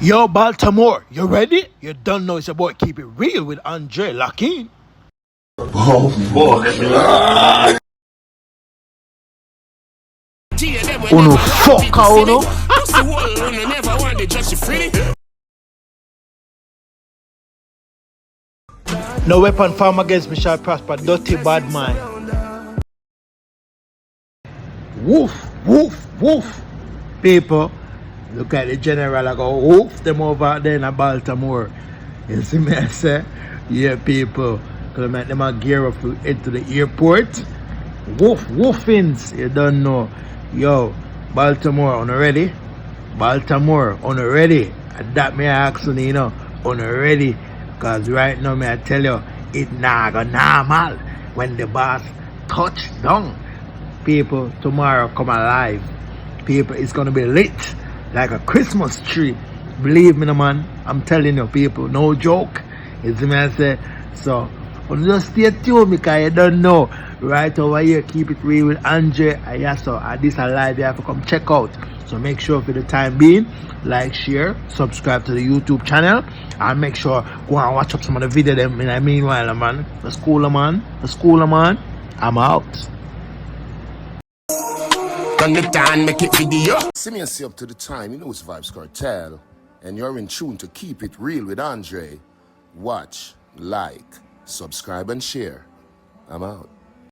Yo, Baltimore, you ready? You don't know it's your boy Keep It Real with Andre. Lock in. Oh boy. Uno fuck uno. No weapon formed against me shall prosper. Dirty bad mind. Woof, woof, woof. People, look at the general. I go woof them over there in Baltimore. You see me? I say, yeah, people. Because I them a gear up into the airport. Woof, woofins. You don't know. Yo, Baltimore, on ready? Baltimore, on ready? And that me ask you know, on ready? Because right now, me I tell you, it not go normal when the boss touch down. People, tomorrow come alive. People, it's gonna be lit like a Christmas tree. Believe me, no man. I'm telling you, people, no joke. You see me I say? So, just stay tuned because you don't know. Right over here, Keep It Real with Andre. This a live you have to come check out. So make sure for the time being, like, share, subscribe to the YouTube channel, and make sure go and watch up some of the video them. In the meanwhile, man, the schooler man, I'm out. Make it video. See me and see up to the time. You know it's Vybz Kartel. And you're in tune to Keep It Real with Andre. Watch, like, subscribe, and share. I'm out.